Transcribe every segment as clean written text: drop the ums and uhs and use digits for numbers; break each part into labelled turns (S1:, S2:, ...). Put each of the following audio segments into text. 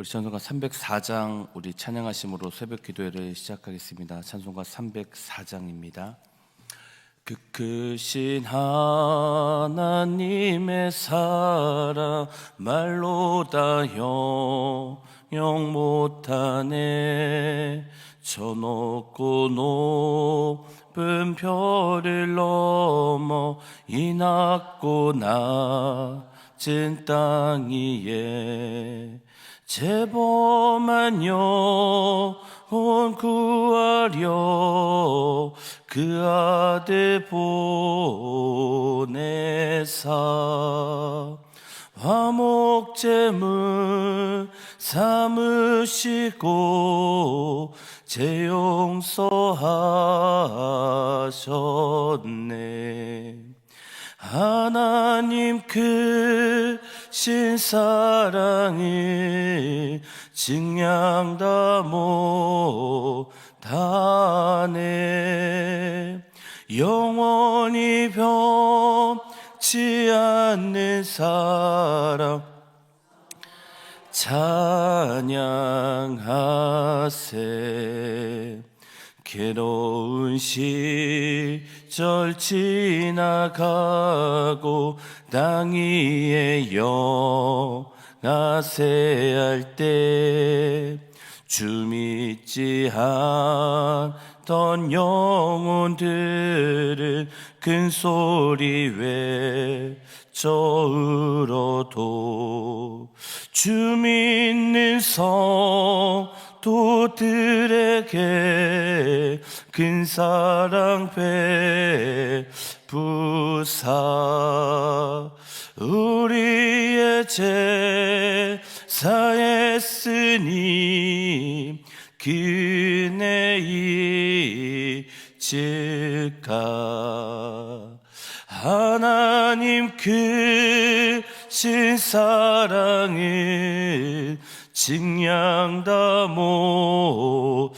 S1: 우리 찬송가 304장 우리 찬양하심으로 새벽 기도회를 시작하겠습니다. 찬송가 304장입니다. 그 크신 하나님의 사랑 말로 다 형용 못하네. 저 높고 높은 별을 넘어 이 낮고 낮은 땅 위에 죄범한 영혼 구하려 그 아들 보내사 화목제물 삼으시고 죄 용서하셨네. 하나님 크신 사랑을 증량 다 못하네. 영원히 변치 않는 사랑 찬양하세. 괴로운 시절 지나가고 땅 위에 영하세 할 때 주 믿지 않던 영혼들은 큰 소리 외쳐 울어도 주 믿는 성도들에게 큰 사랑 베푸사 우리의 제사했으니 그네 잊을까. 하나님 크신 사랑을 증량 다 못하네.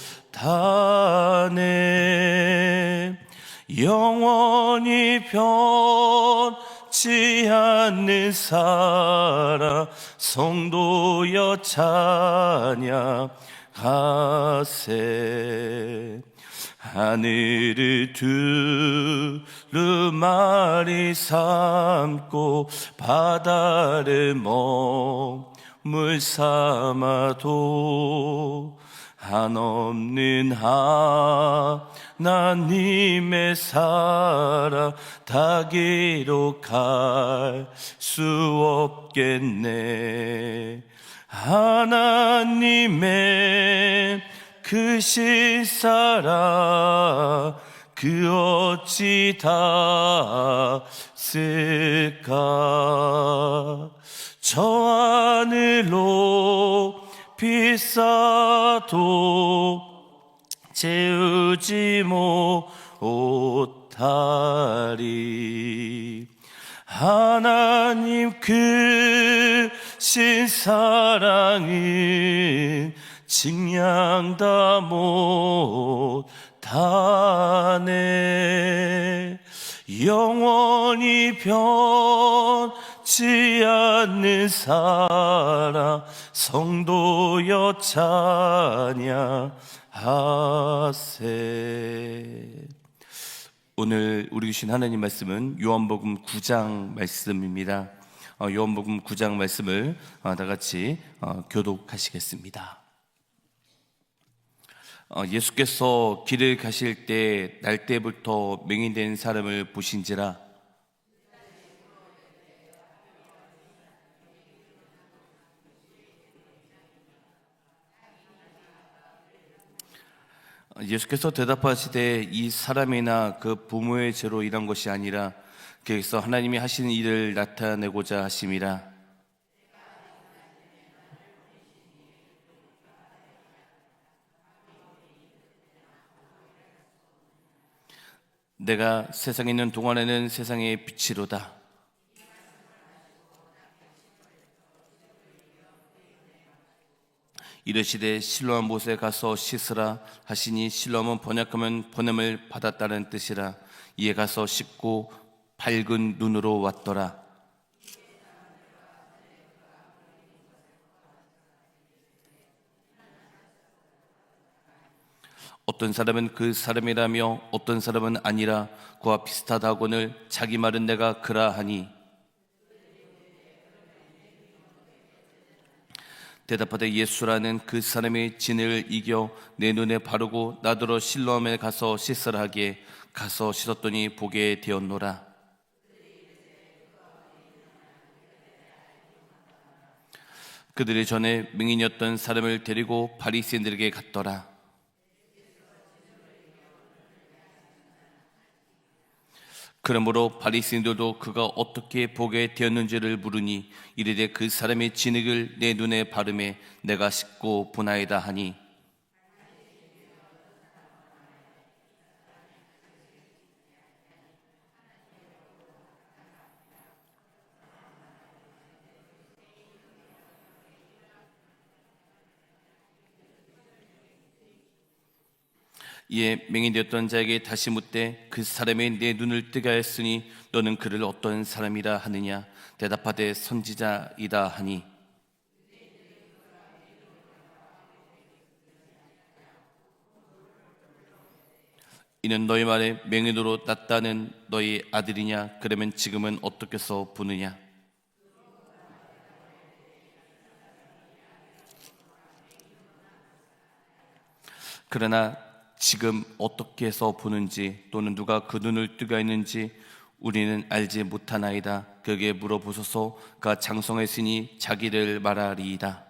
S1: 영원히 변치 않는 사랑 성도여 찬양하세. 하늘을 두루마리 삼고 바다를 물 삼아도 한없는 하나님의 사랑 다 기록할 수 없겠네. 하나님의 크신 사랑 그 어찌 다 쓸까. 저 하늘로 비싸도 채우지 못하리. 하나님 크신 사랑은 증량 다 못하네. 영원히 변치 않는 사랑 성도여 찬양하세. 오늘 우리 주신 하나님 말씀은 요한복음 9장 말씀입니다. 요한복음 9장 말씀을 다 같이 교독하시겠습니다. 예수께서 길을 가실 때 날 때부터 맹인된 사람을 보신지라. 예수께서 대답하시되 이 사람이나 그 부모의 죄로 일한 것이 아니라 그에서 하나님이 하시는 일을 나타내고자 하심이라. 내가 세상에 있는 동안에는 세상의 빛이로다. 이르시되 실로암 못에 가서 씻으라 하시니 실로암은 번역하면 번냄을 받았다는 뜻이라. 이에 가서 씻고 밝은 눈으로 왔더라. 어떤 사람은 그 사람이라며 어떤 사람은 아니라 그와 비슷하다고는 자기 말은 내가 그라하니 대답하되 예수라는 그 사람의 진을 이겨 내 눈에 바르고 나더러 실로암에 가서 씻으라 하기에 가서 씻었더니 보게 되었노라. 그들이 전에 맹인이었던 사람을 데리고 바리새인들에게 갔더라. 그러므로 바리새인들도 그가 어떻게 보게 되었는지를 물으니 이르되 그 사람의 진흙을 내 눈에 바르매 내가 씻고 보나이다 하니 이에 맹인되었던 자에게 다시 묻되 그 사람이 내 눈을 뜨게 하였으니 너는 그를 어떤 사람이라 하느냐 대답하되 선지자이다 하니 이는 너희 말에 맹인으로 났다는 너희 아들이냐 그러면 지금은 어떻게서 보느냐 그러나 지금 어떻게 해서 보는지 또는 누가 그 눈을 뜨게 했는지 우리는 알지 못하나이다. 그에게 물어보소서. 그가 장성했으니 자기를 말하리이다.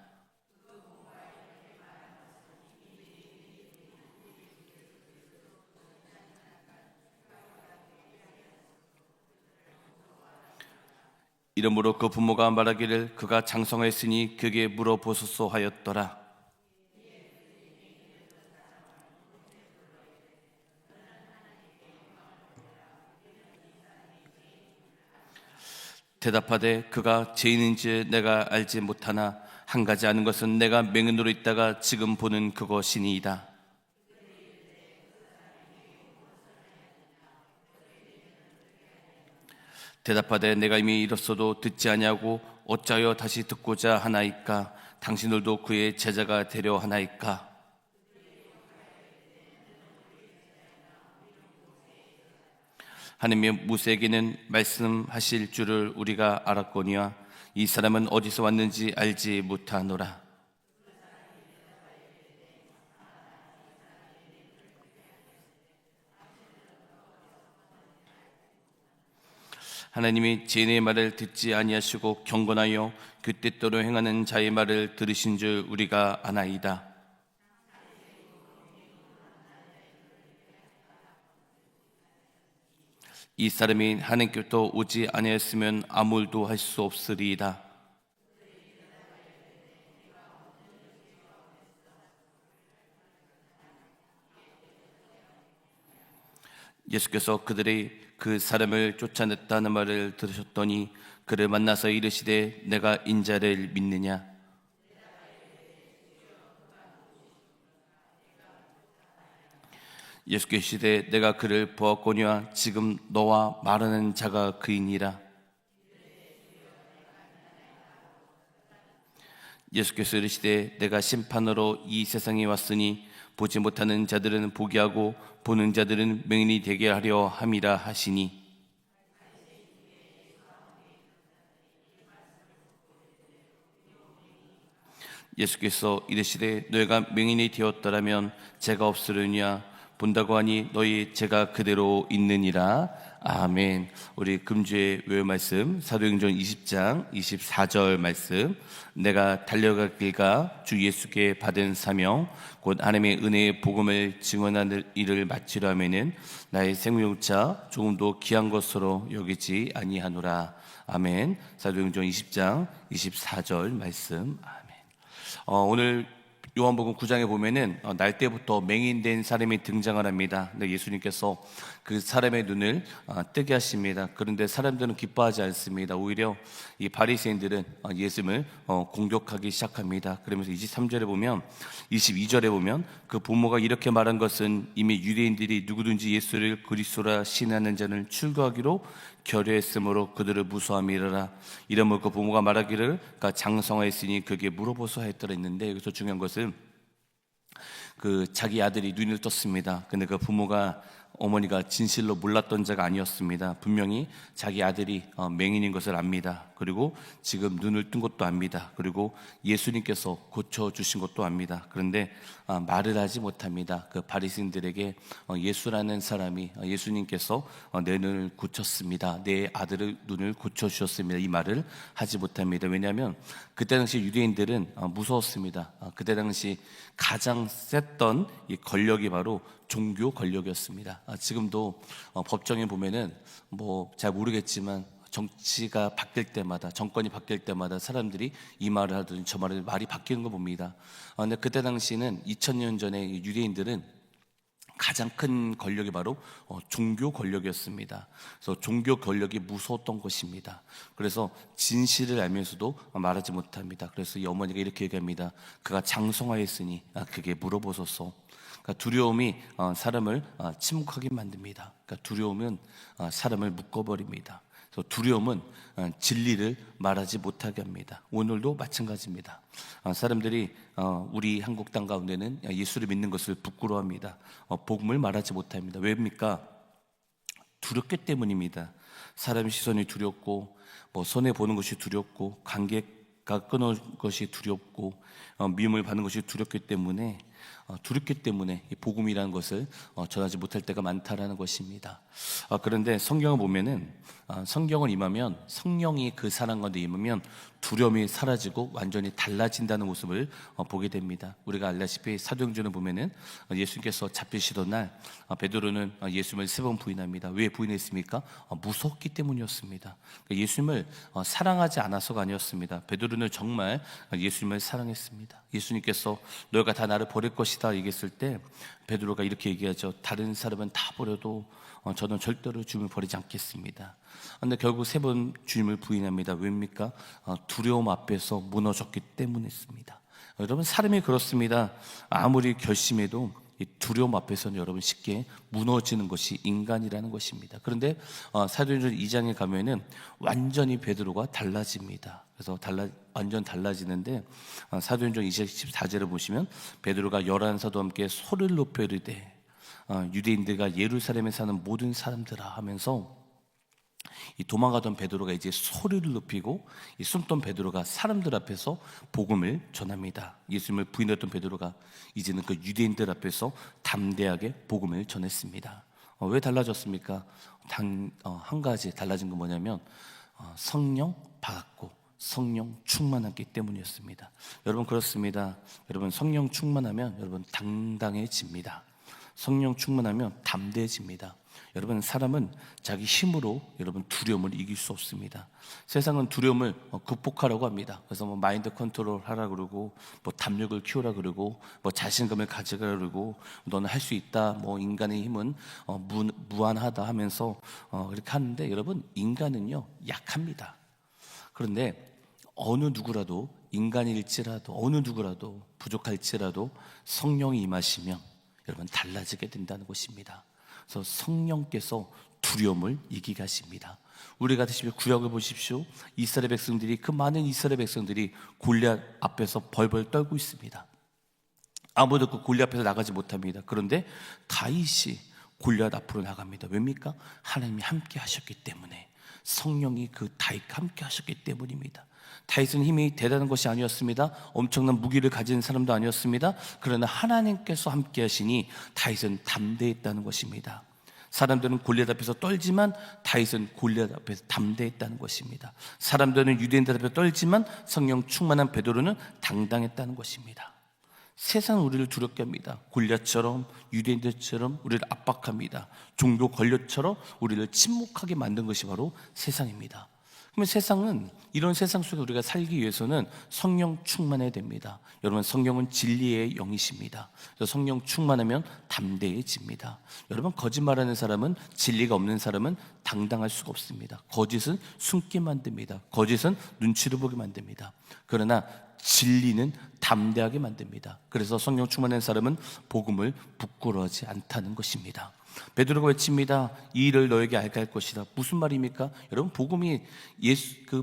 S1: 이러므로 그 부모가 말하기를 그가 장성했으니 그에게 물어보소서 하였더라. 대답하되 그가 죄인인지 내가 알지 못하나 한 가지 아는 것은 내가 맹인으로 있다가 지금 보는 그것이니이다. 대답하되 내가 이미 이뤘어도 듣지 아니하고 어찌하여 다시 듣고자 하나이까? 당신들도 그의 제자가 되려 하나이까? 하나님이 모세에게는 말씀하실 줄을 우리가 알았거니와 이 사람은 어디서 왔는지 알지 못하노라. 하나님이 죄인의 말을 듣지 아니하시고 경건하여 그 뜻대로 행하는 자의 말을 들으신 줄 우리가 아나이다. 이 사람이 하나님께로부터 오지 아니하였으면 아무 일도 할 수 없으리이다. 예수께서 그들이 그 사람을 쫓아냈다는 말을 들으셨더니 그를 만나서 이르시되 내가 인자를 믿느냐? 예수께서 이르시되 내가 그를 보았거니와 지금 너와 말하는 자가 그이니라. 예수께서 이르시되 내가 심판으로 이 세상에 왔으니 보지 못하는 자들은 보게 하고 보는 자들은 맹인이 되게 하려 함이라 하시니 예수께서 이르시되 너희가 맹인이 되었더라면 죄가 없으려니와 본다고 하니 너희 죄가 그대로 있느니라. 아멘. 우리 금주의 외울 말씀 사도행전 20장 24절 말씀. 내가 달려갈 길과 주 예수께 받은 사명 곧 하나님의 은혜의 복음을 증언하는 일을 마치려 하면은 나의 생명차 조금도 귀한 것으로 여기지 아니하노라. 아멘. 사도행전 20장 24절 말씀. 아멘. 오늘 요한복음 9장에 보면은 날 때부터 맹인된 사람이 등장을 합니다. 근데 예수님께서 그 사람의 눈을 뜨게 하십니다. 그런데 사람들은 기뻐하지 않습니다. 오히려 이 바리새인들은 예수님을 공격하기 시작합니다. 그러면서 23절에 보면 22절에 보면 그 부모가 이렇게 말한 것은 이미 유대인들이 누구든지 예수를 그리스도라 신하는 자는 출교하기로 결의했으므로 그들을 무서워함이라. 이러므로 그 부모가 말하기를 그가 장성하였으니 그에게 물어보소 하였더라 했는데 여기서 중요한 것은 그 자기 아들이 눈을 떴습니다. 근데 그 부모가 어머니가 진실로 몰랐던 자가 아니었습니다. 분명히 자기 아들이 맹인인 것을 압니다. 그리고 지금 눈을 뜬 것도 압니다. 그리고 예수님께서 고쳐주신 것도 압니다. 그런데 말을 하지 못합니다. 그 바리새인들에게 예수라는 사람이 예수님께서 내 눈을 고쳤습니다, 내 아들의 눈을 고쳐주셨습니다, 이 말을 하지 못합니다. 왜냐하면 그때 당시 유대인들은 무서웠습니다. 그때 당시 가장 셌던 이 권력이 바로 종교 권력이었습니다. 지금도 법정에 보면은 뭐 잘 모르겠지만 정치가 바뀔 때마다, 정권이 바뀔 때마다 사람들이 이 말을 하든 저 말을 말이 바뀌는 거 봅니다. 근데 그때 당시는 2000년 전에 유대인들은 가장 큰 권력이 바로 종교 권력이었습니다. 그래서 종교 권력이 무서웠던 것입니다. 그래서 진실을 알면서도 말하지 못합니다. 그래서 이 어머니가 이렇게 얘기합니다. 그가 장성하였으니 그게 물어보소서. 그러니까 두려움이 사람을 침묵하게 만듭니다. 그러니까 두려움은 사람을 묶어버립니다. 그래서 두려움은 진리를 말하지 못하게 합니다. 오늘도 마찬가지입니다. 사람들이 우리 한국 땅 가운데는 예수를 믿는 것을 부끄러워합니다. 복음을 말하지 못합니다. 왜입니까? 두렵기 때문입니다. 사람의 시선이 두렵고, 손해 보는 것이 두렵고, 관계가 끊어질 것이 두렵고, 미움을 받는 것이 두렵기 때문에 이 복음이라는 것을 전하지 못할 때가 많다라는 것입니다. 그런데 성경을 보면은 성경을 임하면, 성령이 그 사람 가운데 임하면 두려움이 사라지고 완전히 달라진다는 모습을 보게 됩니다. 우리가 알다시피 사도행전을 보면은 예수님께서 잡히시던 날 베드로는 예수님을 3번 부인합니다. 왜 부인했습니까? 무섭기 때문이었습니다. 예수님을 사랑하지 않아서가 아니었습니다. 베드로는 정말 예수님을 사랑했습니다. 예수님께서 너희가 다 나를 버릴 것이다 얘기했을 때 베드로가 이렇게 얘기하죠. 다른 사람은 다 버려도 저는 절대로 주님을 버리지 않겠습니다. 그런데 결국 3번 주님을 부인합니다. 왜입니까? 두려움 앞에서 무너졌기 때문이었습니다. 여러분, 사람이 그렇습니다. 아무리 결심해도 이 두려움 앞에서는 여러분 쉽게 무너지는 것이 인간이라는 것입니다. 그런데 사도행전 2장에 가면은 완전히 베드로가 달라집니다. 그래서 완전 달라지는데 사도행전 2장 14절을 보시면 베드로가 11사도와 함께 소리를 높여 이르되 유대인들과 예루살렘에 사는 모든 사람들아 하면서 이 도망가던 베드로가 이제 소리를 높이고, 이 숨던 베드로가 사람들 앞에서 복음을 전합니다. 예수님을 부인했던 베드로가 이제는 그 유대인들 앞에서 담대하게 복음을 전했습니다. 왜 달라졌습니까? 한 가지 달라진 건 뭐냐면 성령 받았고 성령 충만하기 때문이었습니다. 여러분, 그렇습니다. 여러분, 성령 충만하면 여러분 당당해집니다. 성령 충만하면 담대해집니다. 여러분, 사람은 자기 힘으로 여러분 두려움을 이길 수 없습니다. 세상은 두려움을 극복하라고 합니다. 그래서 마인드 컨트롤 하라 그러고, 담력을 키우라 그러고, 자신감을 가져가라 그러고, 너는 할 수 있다, 인간의 힘은 무한하다 하면서 이렇게 하는데, 여러분, 인간은요 약합니다. 그런데 어느 누구라도, 인간일지라도 어느 누구라도 부족할지라도 성령이 임하시면 여러분 달라지게 된다는 것입니다. 그래서 성령께서 두려움을 이기게 하십니다. 우리가 다시 구약을 보십시오. 이스라엘 백성들이, 그 많은 이스라엘 백성들이 골리앗 앞에서 벌벌 떨고 있습니다. 아무도 그 골리앗 앞에서 나가지 못합니다. 그런데 다윗이 골리앗 앞으로 나갑니다. 왜입니까? 하나님이 함께 하셨기 때문에, 성령이 그 다윗과 함께 하셨기 때문입니다. 다윗은 힘이 대단한 것이 아니었습니다. 엄청난 무기를 가진 사람도 아니었습니다. 그러나 하나님께서 함께 하시니 다윗은 담대했다는 것입니다. 사람들은 골리앗 앞에서 떨지만 다윗은 골리앗 앞에서 담대했다는 것입니다. 사람들은 유대인들 앞에서 떨지만 성령 충만한 베드로는 당당했다는 것입니다. 세상은 우리를 두렵게 합니다. 골리앗처럼, 유대인들처럼 우리를 압박합니다. 종교 권력처럼 우리를 침묵하게 만든 것이 바로 세상입니다. 그러면 세상은, 이런 세상 속에 우리가 살기 위해서는 성령 충만해야 됩니다. 여러분, 성령은 진리의 영이십니다. 그래서 성령 충만하면 담대해집니다. 여러분, 거짓말하는 사람은, 진리가 없는 사람은 당당할 수가 없습니다. 거짓은 숨게 만듭니다. 거짓은 눈치를 보게 만듭니다. 그러나 진리는 담대하게 만듭니다. 그래서 성령 충만한 사람은 복음을 부끄러워하지 않다는 것입니다. 베드로가 외칩니다. 이 일을 너에게 알게 할 것이다. 무슨 말입니까? 여러분, 복음이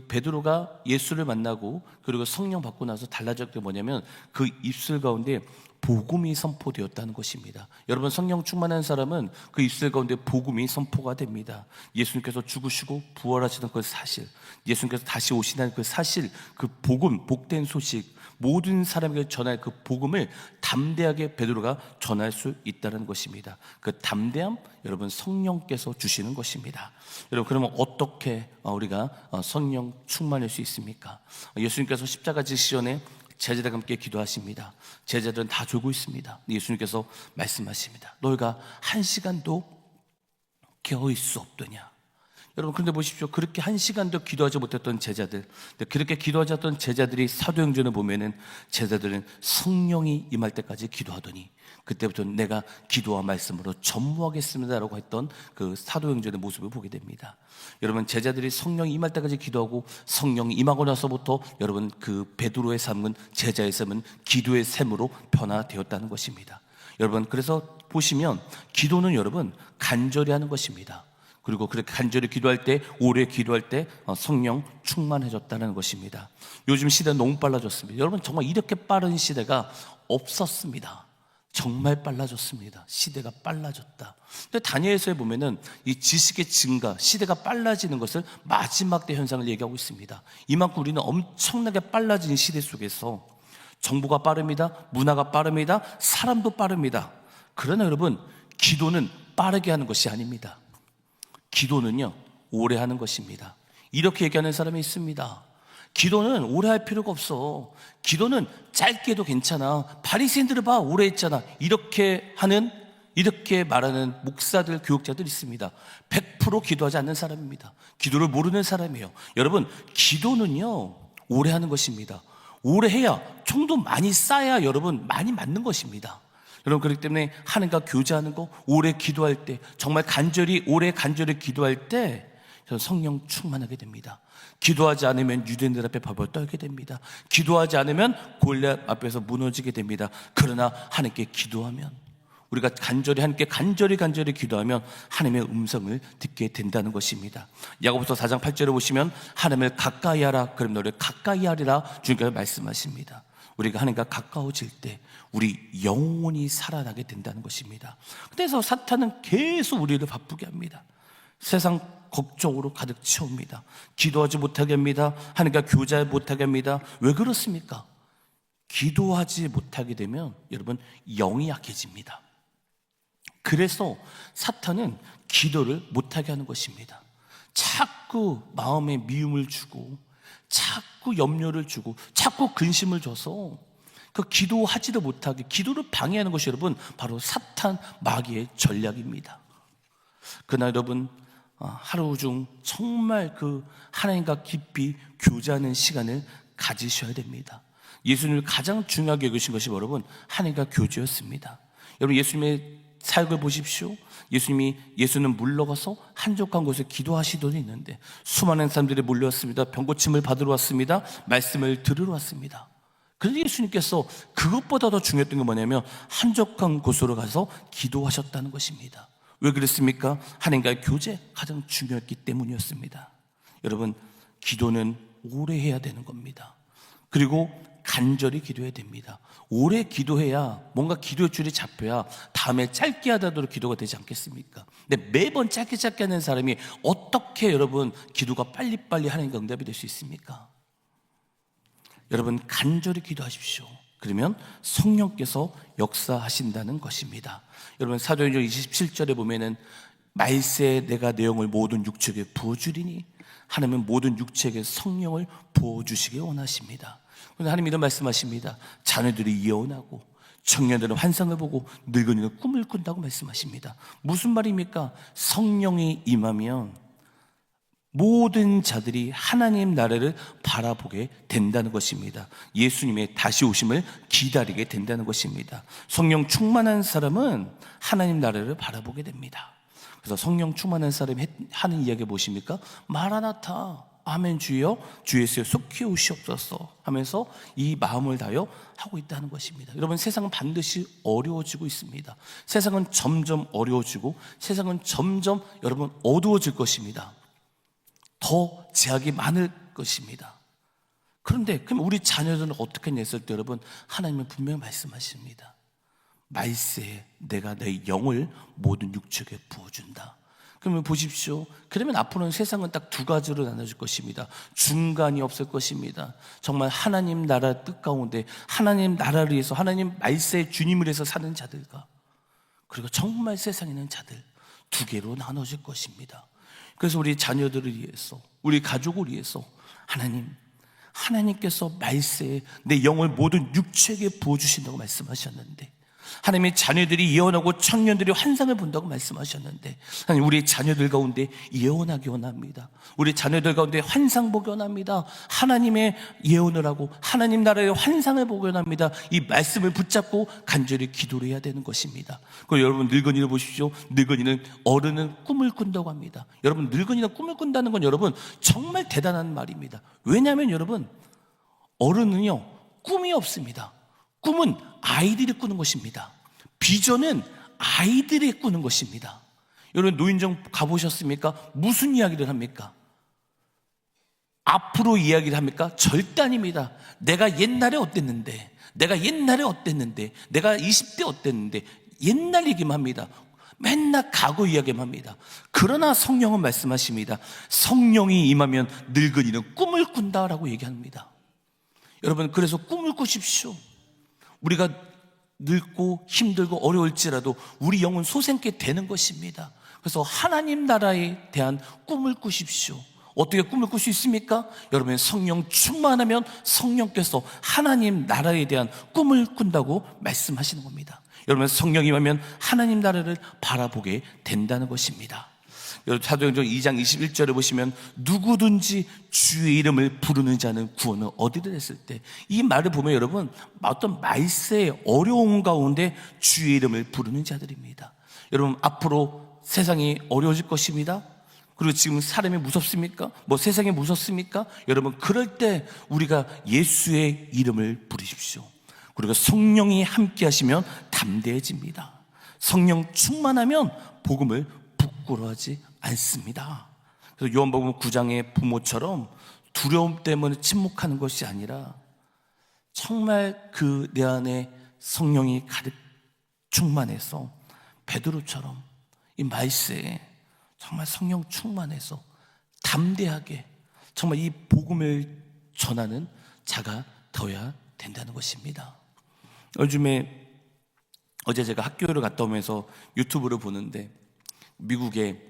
S1: 베드로가 예수를 만나고 그리고 성령 받고 나서 달라졌던 게 뭐냐면, 그 입술 가운데 복음이 선포되었다는 것입니다. 여러분, 성령 충만한 사람은 그 입술 가운데 복음이 선포가 됩니다. 예수님께서 죽으시고 부활하시는 그 사실, 예수님께서 다시 오시는 그 사실, 그 복음, 복된 소식, 모든 사람에게 전할 그 복음을 담대하게 베드로가 전할 수 있다는 것입니다. 그 담대함, 여러분, 성령께서 주시는 것입니다. 여러분, 그러면 어떻게 우리가 성령 충만할 수 있습니까? 예수님께서 십자가 지시기 전에 제자들과 함께 기도하십니다. 제자들은 다 졸고 있습니다. 예수님께서 말씀하십니다. 너희가 1시간도 깨어있을 수 없더냐? 여러분, 그런데 보십시오. 그렇게 1시간도 기도하지 못했던 제자들, 그렇게 기도하지 않던 제자들이 사도행전을 보면은 제자들은 성령이 임할 때까지 기도하더니 그때부터 내가 기도와 말씀으로 전무하겠습니다라고 했던 그 사도행전의 모습을 보게 됩니다. 여러분, 제자들이 성령이 임할 때까지 기도하고 성령이 임하고 나서부터 여러분, 그 베드로의 삶은, 제자의 삶은 기도의 샘으로 변화되었다는 것입니다. 여러분, 그래서 보시면 기도는 여러분 간절히 하는 것입니다. 그리고 그렇게 간절히 기도할 때, 오래 기도할 때 성령 충만해졌다는 것입니다. 요즘 시대는 너무 빨라졌습니다. 여러분, 정말 이렇게 빠른 시대가 없었습니다. 정말 빨라졌습니다. 시대가 빨라졌다. 근데 다니엘서에 보면은 이 지식의 증가, 시대가 빨라지는 것을 마지막 때 현상을 얘기하고 있습니다. 이만큼 우리는 엄청나게 빨라진 시대 속에서 정보가 빠릅니다. 문화가 빠릅니다. 사람도 빠릅니다. 그러나 여러분, 기도는 빠르게 하는 것이 아닙니다. 기도는요, 오래 하는 것입니다. 이렇게 얘기하는 사람이 있습니다. 기도는 오래 할 필요가 없어. 기도는 짧게도 괜찮아. 바리새인들을 봐, 오래 했잖아. 이렇게 말하는 목사들, 교육자들 있습니다. 100% 기도하지 않는 사람입니다. 기도를 모르는 사람이에요. 여러분, 기도는요, 오래 하는 것입니다. 오래 해야, 총도 많이 쌓아야 여러분 많이 맞는 것입니다. 여러분, 그렇기 때문에 하나님과 교제하는 거, 오래 기도할 때, 정말 오래 간절히 기도할 때 저는 성령 충만하게 됩니다. 기도하지 않으면 유대인들 앞에 벌벌 떨게 됩니다. 기도하지 않으면 골리앗 앞에서 무너지게 됩니다. 그러나 하나님께 기도하면, 우리가 하나님께 간절히 기도하면 하나님의 음성을 듣게 된다는 것입니다. 야고보서 4장 8절에 보시면 하나님을 가까이 하라, 그럼 너를 가까이 하리라 주님께서 말씀하십니다. 우리가 하나님과 가까워질 때 우리 영혼이 살아나게 된다는 것입니다. 그래서 사탄은 계속 우리를 바쁘게 합니다. 세상 걱정으로 가득 채웁니다. 기도하지 못하게 합니다. 하나님과 교제 못하게 합니다. 왜 그렇습니까? 기도하지 못하게 되면 여러분, 영이 약해집니다. 그래서 사탄은 기도를 못하게 하는 것입니다. 자꾸 마음에 미움을 주고, 자꾸 염려를 주고, 자꾸 근심을 줘서 그 기도하지도 못하게, 기도를 방해하는 것이 여러분 바로 사탄 마귀의 전략입니다. 그러나 여러분, 하루 중 정말 그 하나님과 깊이 교제하는 시간을 가지셔야 됩니다. 예수님을 가장 중요하게 여기신 것이 여러분 하나님과 교제였습니다. 여러분, 예수님의 사역을 보십시오. 예수는 물러가서 한적한 곳에 기도하시더니 있는데 수많은 사람들이 몰려왔습니다. 병고침을 받으러 왔습니다. 말씀을 들으러 왔습니다. 그런데 예수님께서 그것보다 더 중요했던 게 뭐냐면 한적한 곳으로 가서 기도하셨다는 것입니다. 왜 그랬습니까? 하나님과의 교제, 가장 중요했기 때문이었습니다. 여러분, 기도는 오래 해야 되는 겁니다. 그리고 간절히 기도해야 됩니다. 오래 기도해야 뭔가 기도의 줄이 잡혀야 다음에 짧게 하더라도 기도가 되지 않겠습니까? 근데 매번 짧게 하는 사람이 어떻게 여러분 기도가 빨리빨리 하나님과 응답이 될 수 있습니까? 여러분, 간절히 기도하십시오. 그러면 성령께서 역사하신다는 것입니다. 여러분, 사도행전 27절에 보면은 말세에 내가 내 영을 모든 육체에게 부어주리니, 하나님은 모든 육체에게 성령을 부어주시기 원하십니다. 그런데 하나님 이런 말씀하십니다. 자녀들이 예언하고 청년들은 환상을 보고 늙은이는 꿈을 꾼다고 말씀하십니다. 무슨 말입니까? 성령이 임하면 모든 자들이 하나님 나라를 바라보게 된다는 것입니다. 예수님의 다시 오심을 기다리게 된다는 것입니다. 성령 충만한 사람은 하나님 나라를 바라보게 됩니다. 그래서 성령 충만한 사람이 하는 이야기 무엇입니까? 마라나타, 아멘 주여, 주 예수여 속히 오시옵소서 하면서 이 마음을 다하여 하고 있다는 것입니다. 여러분, 세상은 반드시 어려워지고 있습니다. 세상은 점점 어려워지고 세상은 점점 여러분 어두워질 것입니다. 더 제약이 많을 것입니다. 그런데 그럼 우리 자녀들은 어떻게 냈을 때 여러분, 하나님은 분명히 말씀하십니다. 말세에 내가 내 영을 모든 육축에 부어준다. 그러면 보십시오. 그러면 앞으로는 세상은 딱 두 가지로 나눠질 것입니다. 중간이 없을 것입니다. 정말 하나님 나라 뜻 가운데 하나님 나라를 위해서 하나님 말세의 주님을 위해서 사는 자들과, 그리고 정말 세상에 있는 자들, 두 개로 나눠질 것입니다. 그래서 우리 자녀들을 위해서, 우리 가족을 위해서 하나님께서 말세에 내 영을 모든 육체에게 부어주신다고 말씀하셨는데, 하나님의 자녀들이 예언하고 청년들이 환상을 본다고 말씀하셨는데, 하나님 우리 자녀들 가운데 예언하기 원합니다. 우리 자녀들 가운데 환상 보기 원합니다. 하나님의 예언을 하고 하나님 나라의 환상을 보기 원합니다. 이 말씀을 붙잡고 간절히 기도를 해야 되는 것입니다. 그리고 여러분, 늙은이를 보십시오. 늙은이는, 어른은 꿈을 꾼다고 합니다. 여러분, 늙은이는 꿈을 꾼다는 건 여러분 정말 대단한 말입니다. 왜냐하면 여러분, 어른은요 꿈이 없습니다. 꿈은 아이들이 꾸는 것입니다. 비전은 아이들이 꾸는 것입니다. 여러분, 노인정 가보셨습니까? 무슨 이야기를 합니까? 앞으로 이야기를 합니까? 절대 아닙니다. 내가 옛날에 어땠는데, 내가 20대 어땠는데, 옛날 얘기만 합니다. 맨날 과거 이야기만 합니다. 그러나 성령은 말씀하십니다. 성령이 임하면 늙은이는 꿈을 꾼다라고 얘기합니다. 여러분, 그래서 꿈을 꾸십시오. 우리가 늙고 힘들고 어려울지라도 우리 영은 솟아있게 되는 것입니다. 그래서 하나님 나라에 대한 꿈을 꾸십시오. 어떻게 꿈을 꿀 수 있습니까? 여러분, 성령 충만하면 성령께서 하나님 나라에 대한 꿈을 꾼다고 말씀하시는 겁니다. 여러분, 성령이 임하면 하나님 나라를 바라보게 된다는 것입니다. 여러분, 사도행전 2장 21절에 보시면, 누구든지 주의 이름을 부르는 자는 구원을 얻으리라 했을 때, 이 말을 보면 여러분, 어떤 말세의 어려움 가운데 주의 이름을 부르는 자들입니다. 여러분, 앞으로 세상이 어려워질 것입니다. 그리고 지금 사람이 무섭습니까? 세상이 무섭습니까? 여러분, 그럴 때 우리가 예수의 이름을 부르십시오. 그리고 성령이 함께 하시면 담대해집니다. 성령 충만하면 복음을 부끄러워하지 않습니다. 그래서 요한복음 9장의 부모처럼 두려움 때문에 침묵하는 것이 아니라, 정말 그 내 안에 성령이 가득 충만해서 베드로처럼 이 말세에 정말 성령 충만해서 담대하게 정말 이 복음을 전하는 자가 되어야 된다는 것입니다. 어제 제가 학교를 갔다 오면서 유튜브를 보는데, 미국에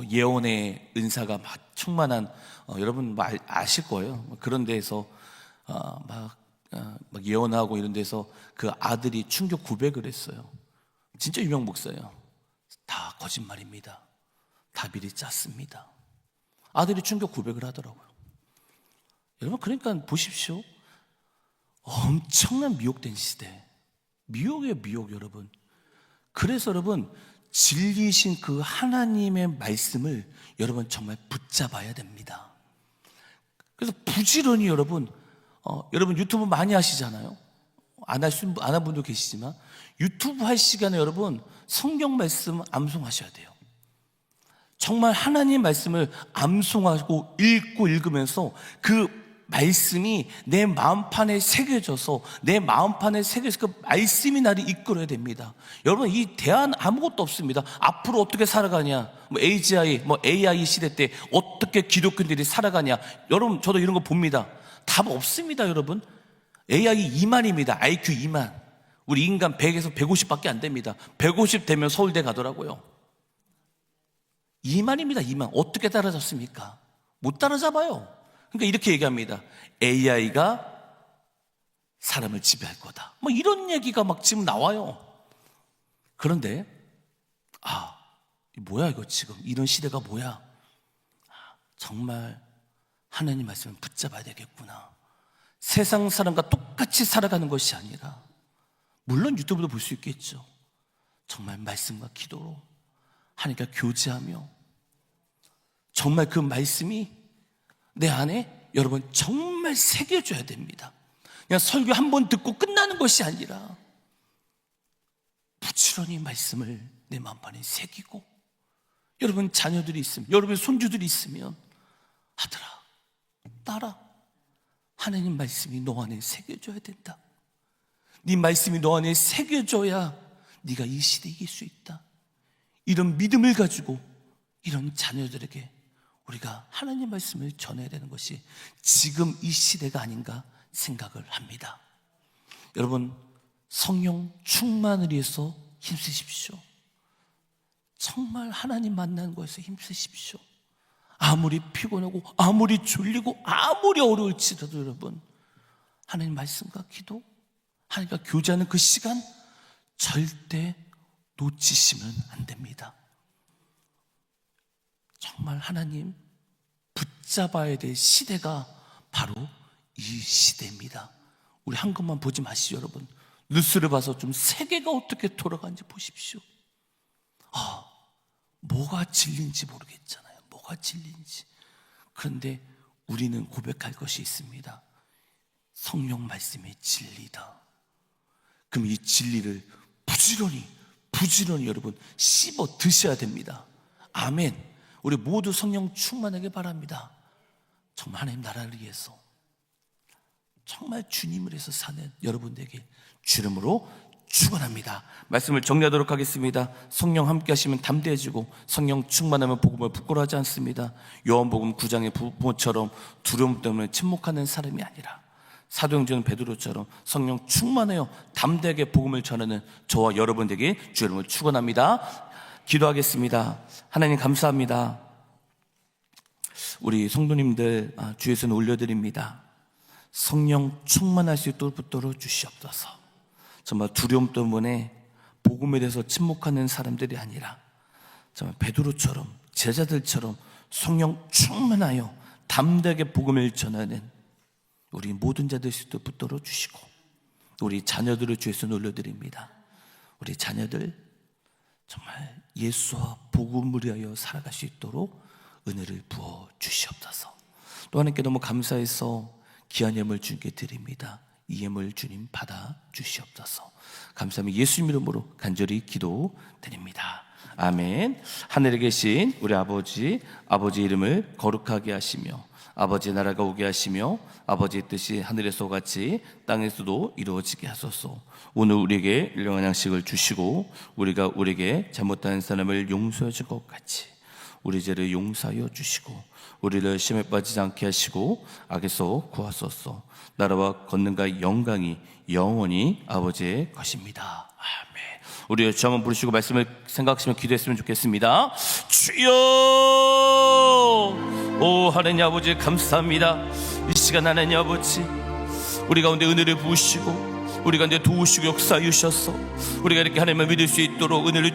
S1: 예언의 은사가 막 충만한, 여러분 아실 거예요. 그런 데에서 막 예언하고 이런 데서 그 아들이 충격 고백을 했어요. 진짜 유명 목사예요. 다 거짓말입니다. 다 미리 짰습니다. 아들이 충격 고백을 하더라고요. 여러분, 그러니까 보십시오. 엄청난 미혹된 시대. 미혹이에요, 미혹. 여러분, 그래서 여러분, 진리이신 그 하나님의 말씀을 여러분 정말 붙잡아야 됩니다. 그래서 부지런히 여러분 유튜브 많이 하시잖아요. 안 한 분도 계시지만, 유튜브 할 시간에 여러분 성경 말씀 암송하셔야 돼요. 정말 하나님 말씀을 암송하고 읽으면서 그 말씀이 내 마음판에 새겨져서 그 말씀이 나를 이끌어야 됩니다. 여러분, 이 대안 아무것도 없습니다. 앞으로 어떻게 살아가냐, AI 시대 때 어떻게 기독교인들이 살아가냐, 여러분 저도 이런 거 봅니다. 답 없습니다. 여러분, AI 2만입니다. IQ 2만. 우리 인간 100에서 150밖에 안 됩니다. 150 되면 서울대 가더라고요. 2만입니다. 2만. 어떻게 따라잡습니까? 못 따라잡아요. 그러니까 이렇게 얘기합니다. AI가 사람을 지배할 거다. 이런 얘기가 막 지금 나와요. 그런데 뭐야 이거, 지금 이런 시대가 뭐야? 정말 하나님 말씀을 붙잡아야 되겠구나. 세상 사람과 똑같이 살아가는 것이 아니라, 물론 유튜브도 볼 수 있겠죠. 정말 말씀과 기도로 하나님과 교제하며, 정말 그 말씀이 내 안에 여러분 정말 새겨줘야 됩니다. 그냥 설교 한 번 듣고 끝나는 것이 아니라, 부지런히 말씀을 내 마음판에 새기고, 여러분 자녀들이 있으면, 여러분 손주들이 있으면, 아들아, 딸아, 하나님 말씀이 너 안에 새겨줘야 된다. 네 말씀이 너 안에 새겨져야 네가 이 시대 이길 수 있다. 이런 믿음을 가지고 이런 자녀들에게 우리가 하나님 말씀을 전해야 되는 것이 지금 이 시대가 아닌가 생각을 합니다. 여러분, 성령 충만을 위해서 힘쓰십시오. 정말 하나님 만나는 것에서 힘쓰십시오. 아무리 피곤하고 아무리 졸리고 아무리 어려울지라도 여러분, 하나님 말씀과 기도, 하나님과 교제하는 그 시간 절대 놓치시면 안 됩니다. 정말 하나님 붙잡아야 될 시대가 바로 이 시대입니다. 우리 한 것만 보지 마시죠. 여러분, 뉴스를 봐서 좀 세계가 어떻게 돌아가는지 보십시오. 뭐가 진리인지 모르겠잖아요. 뭐가 진리인지. 그런데 우리는 고백할 것이 있습니다. 성령 말씀이 진리다. 그럼 이 진리를 부지런히 여러분 씹어 드셔야 됩니다. 아멘. 우리 모두 성령 충만하게 바랍니다. 정말 하나님 나라를 위해서 정말 주님을 위해서 사는 여러분들에게 주름으로 축원합니다. 말씀을 정리하도록 하겠습니다. 성령 함께 하시면 담대해지고 성령 충만하면 복음을 부끄러워하지 않습니다. 요한복음 9장의 부모처럼 두려움 때문에 침묵하는 사람이 아니라 사도행전 베드로처럼 성령 충만하여 담대하게 복음을 전하는 저와 여러분들에게 주 이름을 축원합니다. 기도하겠습니다. 하나님 감사합니다. 우리 성도님들 주의 손 올려드립니다. 성령 충만할 수 있도록 붙들어 주시옵소서. 정말 두려움 때문에 복음에 대해서 침묵하는 사람들이 아니라 정말 베드로처럼 제자들처럼 성령 충만하여 담대하게 복음을 전하는 우리 모든 자들 수 있도록 붙들어 주시고 우리 자녀들을 주의 손 올려드립니다. 우리 자녀들 정말 예수와 복음을 위하여 살아갈 수 있도록 은혜를 부어 주시옵소서. 또 하나님께 너무 감사해서 귀한 예물 주님께 드립니다. 이 예물 주님 받아 주시옵소서. 감사합니다. 예수님 이름으로 간절히 기도드립니다. 아멘. 하늘에 계신 우리 아버지 이름을 거룩하게 하시며 아버지 나라가 오게 하시며 아버지의 뜻이 하늘에서 같이 땅에서도 이루어지게 하소서. 오늘 우리에게 일용할 양식을 주시고 우리에게 잘못한 사람을 용서해 줄 것 같이 우리 죄를 용서하여 주시고 우리를 시험에 빠지지 않게 하시고 악에서 구하소서. 나라와 권능과 영광이 영원히 아버지의 것입니다. 아멘. 우리 주 한번 부르시고 말씀을 생각하시며 기도했으면 좋겠습니다. 주여, 오 하나님 아버지 감사합니다. 이 시간 하나님 아버지 우리 가운데 은혜를 부으시고 우리 가운데 도우시고 역사해 주셔서 우리가 이렇게 하나님을 믿을 수 있도록 은혜를